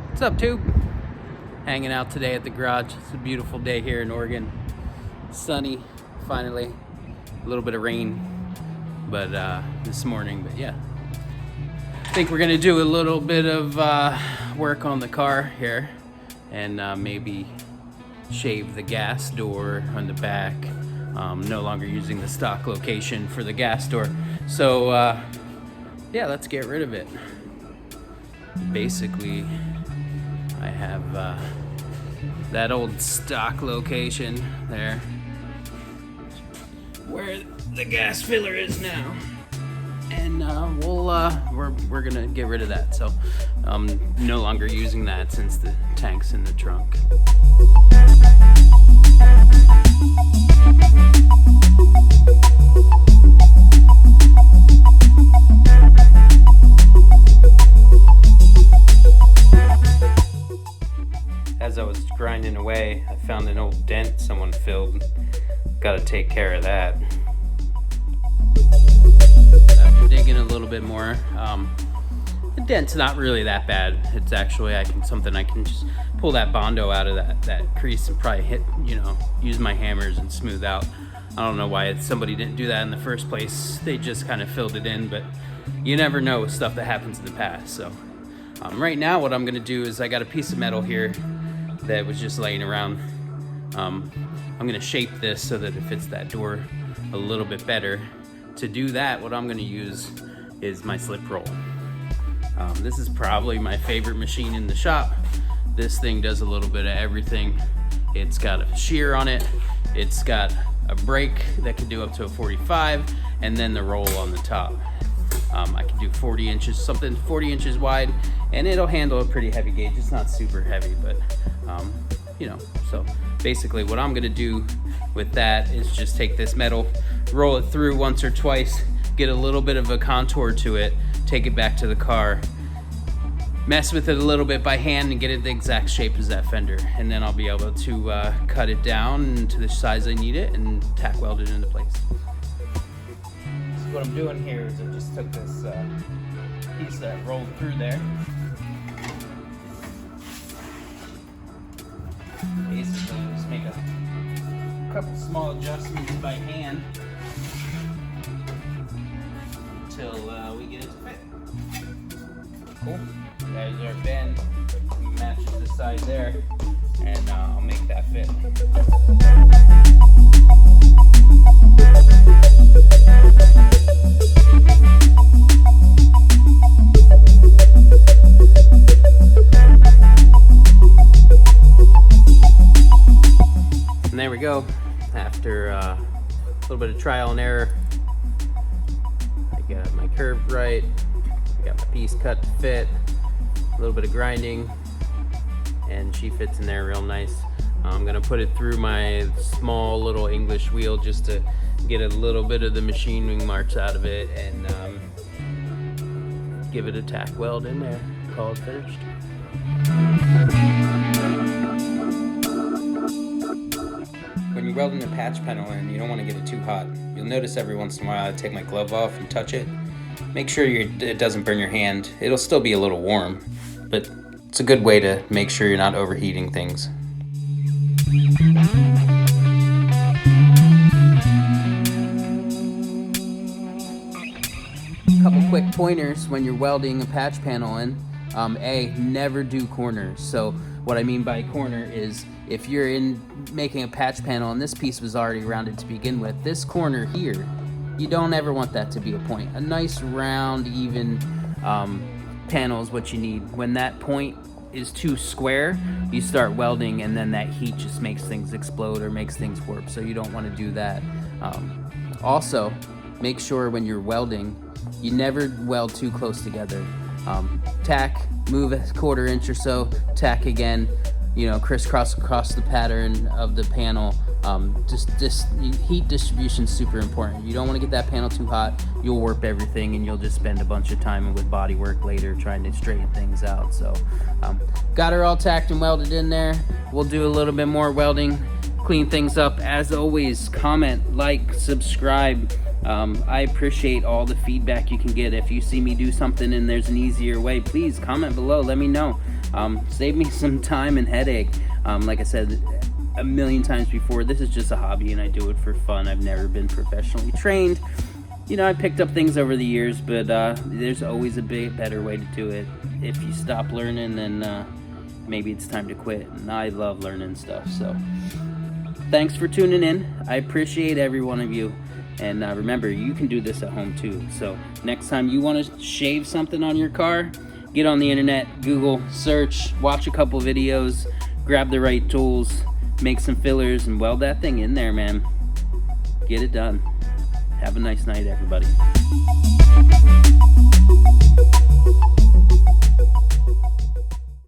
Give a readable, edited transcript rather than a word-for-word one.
What's up, Tube? Hanging out today at the garage. It's a beautiful day here in Oregon. Sunny, finally. A little bit of rain, but this morning, but yeah. I think we're gonna do a little bit of work on the car here and maybe shave the gas door on the back. No longer using the stock location for the gas door. So yeah, let's get rid of it. Basically, I have that old stock location there where the gas filler is now, and we're gonna get rid of that. So no longer using that since the tank's in the trunk. As I was grinding away, I found an old dent someone filled. Got to take care of that. After digging a little bit more, the dent's not really that bad. It's actually something I can just pull that Bondo out of that crease and probably hit, use my hammers and smooth out. I don't know why somebody didn't do that in the first place. They just kind of filled it in, but you never know with stuff that happens in the past. So right now what I'm gonna do is I got a piece of metal here that was just laying around. I'm gonna shape this so that it fits that door a little bit better. To do that, what I'm gonna use is my slip roll. This is probably my favorite machine in the shop. This thing does a little bit of everything. It's got a shear on it. It's got a brake that can do up to a 45, and then the roll on the top. I can do 40 inches, something 40 inches wide, and it'll handle a pretty heavy gauge. It's not super heavy, but so basically what I'm gonna do with that is just take this metal, roll it through once or twice, get a little bit of a contour to it, take it back to the car, mess with it a little bit by hand and get it the exact shape as that fender, and then I'll be able to cut it down to the size I need it and tack weld it into place. So what I'm doing here is I just took this piece that rolled through there. Basically, just make a couple small adjustments by hand until we get it to fit. Cool. There's our bend. Matches the side there, and I'll make that fit. And there we go. After a little bit of trial and error, I got my curve right, I got my piece cut to fit, a little bit of grinding, and she fits in there real nice. I'm gonna put it through my small little English wheel just to get a little bit of the machining marks out of it, and give it a tack weld in there. Call it finished. When you're welding a patch panel in, you don't want to get it too hot. You'll notice every once in a while I take my glove off and touch it. Make sure it doesn't burn your hand. It'll still be a little warm, but it's a good way to make sure you're not overheating things. A couple quick pointers when you're welding a patch panel in. Never do corners. So what I mean by corner is if you're making a patch panel and this piece was already rounded to begin with, this corner here, you don't ever want that to be a point. A nice round, even panel is what you need. When that point is too square, you start welding and then that heat just makes things explode or makes things warp, so you don't want to do that. Also, make sure when you're welding, you never weld too close together. Tack, move a 1/4 inch or so, tack again, crisscross across the pattern of the panel. Heat distribution is super important. You don't want to get that panel too hot. You'll warp everything and you'll just spend a bunch of time with body work later trying to straighten things out. So got her all tacked and welded in there. We'll do a little bit more welding, clean things up. As always, comment, like, subscribe. I appreciate all the feedback you can get. If you see me do something and there's an easier way, please comment below, let me know. Save me some time and headache. Like I said a million times before, this is just a hobby and I do it for fun. I've never been professionally trained. You know, I picked up things over the years, but there's always a better way to do it. If you stop learning, then maybe it's time to quit. And I love learning stuff. So thanks for tuning in. I appreciate every one of you. And remember, you can do this at home too. So next time you want to shave something on your car, get on the internet, Google, search, watch a couple videos, grab the right tools, make some fillers, and weld that thing in there, man. Get it done. Have a nice night, everybody.